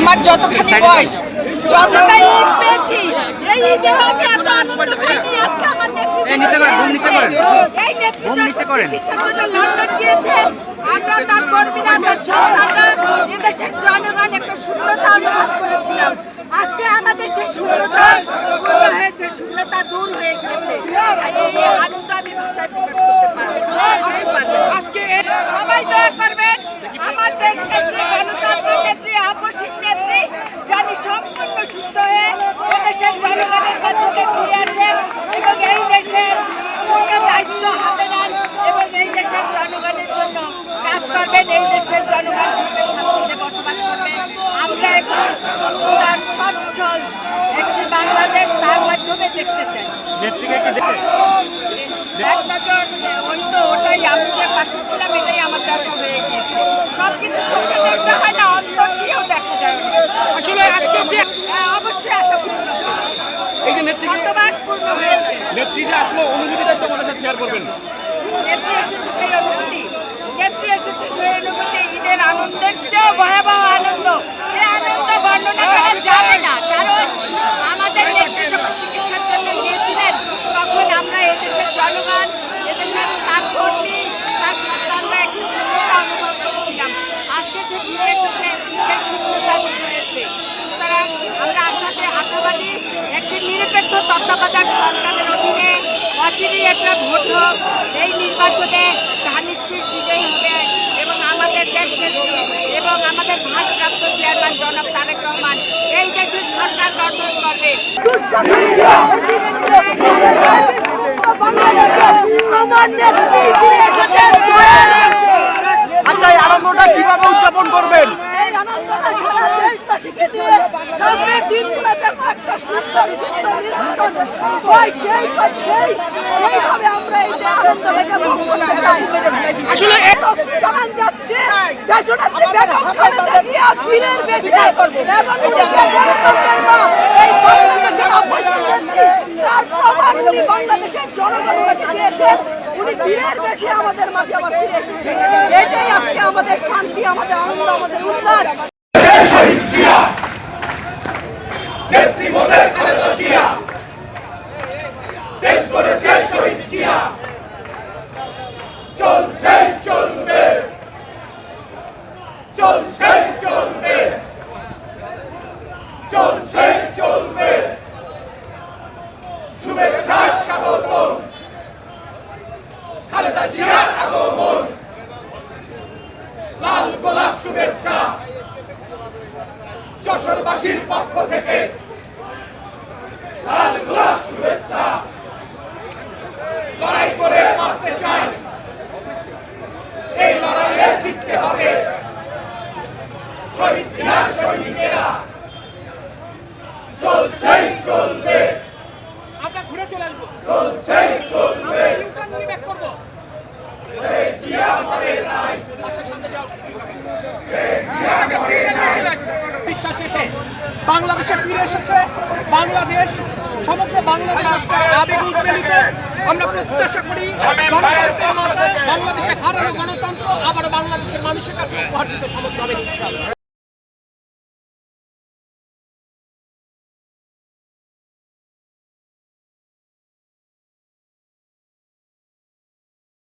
আমার যতখানি বয়স যতটা ঈদ পেয়েছি এই ঈদে আমি এত আনন্দ পাইনি। আজকে আমার লন্ডন গিয়েছে, আমরা তার কর্মীরা তার সন্তানরা এদেশের জনগণ একটা শূন্যতা অনুভব করেছিলাম। আজকে আমাদের সেই শূন্যতা পূর্ণ হয়েছে, শূন্যতা দূর হয়ে গেছে। এই আনন্দ আমি ভাষায় প্রকাশ করতে পারবো। আজকে সবাই দয়া করবেন আমার দেশ নেত্রী, গণতন্ত্রের নেত্রী, আপসীর নেত্রী জানি সম্পূর্ণ সুস্থ হয়ে এদেশের জনগণের মধ্যে ফিরে আসেন এবং এই দেশের পূর্ণ দায়িত্ব হাতে নেন এবং এই দেশের জনগণের জন্য কাজ করবেন। এই দেশের জনগণ সুখে শান্তিতে বসবাস করবে। আমরা একটি সুন্দর সচ্ছল একটি বাংলাদেশ তার মাধ্যমে দেখতে চাই। এক নজর ওই তো ওটাই, আমি যে পাশে ছিলাম এটাই আমার দেখা হয়ে গিয়েছে। সবকিছু চোখে দেখতে হয় না, অন্তর দিয়েও দেখা যায়। আসলে আজকে যে অবশ্যই আশা পূর্ণ হয়েছে, এই যে নেত্রী পূর্ণ হয়েছে। নেত্রী যে আসলে অনুভূতিটা একটু আমাদের সাথে শেয়ার করবেন। নেত্রী এসেছে সেই অনুভূতি, নেত্রী এসেছে সেই অনুভূতি ঈদের আনন্দের চেয়ে ভয়াবহ আনন্দ। এই আনন্দ বর্ণনা করা যাবে না, কারণ আমাদের নেত্রী যখন চিকিৎসার জন্য গিয়েছিলেন তখন আমরা এদেশের জনগণ, এদেশের তার কর্মী, তার সন্তানরা একটি শূন্যতা অনুভব করেছিলাম। আজকে সে ফিরে এসেছে, সেই শূন্যতা দূর হয়েছে। সুতরাং আমরা আশাবাদী একটি নিরপেক্ষ তত্ত্বাবধান সরকারের অধীনে অচিরেই একটা ভোট হোক। এই নির্বাচনে ধানের শীষ বিজয়ী হবে এবং আমাদের দেশ নেত্রী এবং আমাদের ভারপ্রাপ্ত চেয়ারম্যান জনাব তারেক রহমান এই দেশের সরকার গঠন করবে। আচ্ছা, এই আনন্দটা কিভাবে উদযাপন করবেন? এই আনন্দটা সারা দেশবাসীকে দিয়ে সামনের দিনগুলো যেন একটা সুন্দর সুস্থ নির্বাচন হয় সেইভাবে আমরা এই আনন্দটাকে ভোগ করতে চাই। আসলে জানান যাচ্ছে দেশনেত্রী বেগম খালেদা জিয়া বীরের বেশে এবং উনি যে গণতন্ত্রের মা, এই বাংলাদেশের আপসীর নেত্রী, তার প্রমাণ উনি বাংলাদেশের জনগণকে দিয়েছেন। উনি বীরের বেশে আমাদের মাঝে আবার ফিরে এসেছেন। এটাই আজকে আমাদের শান্তি, আমাদের আনন্দ, আমাদের উল্লাস। খালেদা জিয়ার আগমন, লাল গোলাপ শুভেচ্ছা যশোরবাসীর পক্ষ থেকে, লাল গোলাপ শুভেচ্ছা। লড়াই করে বাঁচতে চাই, এই লড়াইয়ে জিততে হবে। শহীদ জিয়ার সৈনিকেরা চলছেই চলবে, আমরা ঘুরে চলে আসবো, চলছেই চলবে। বিশ্বাস শেষে বাংলাদেশে ফিরে এসেছে বাংলাদেশ, সমগ্র বাংলাদেশ আজকে আবেগ উদ্বেলিত। আমরা প্রত্যাশা করি গণতন্ত্রের মতো বাংলাদেশে হারানো গণতন্ত্র আবার বাংলাদেশের মানুষের কাছে উপহার দিতে সমস্ত হবে ইনশাআল্লাহ।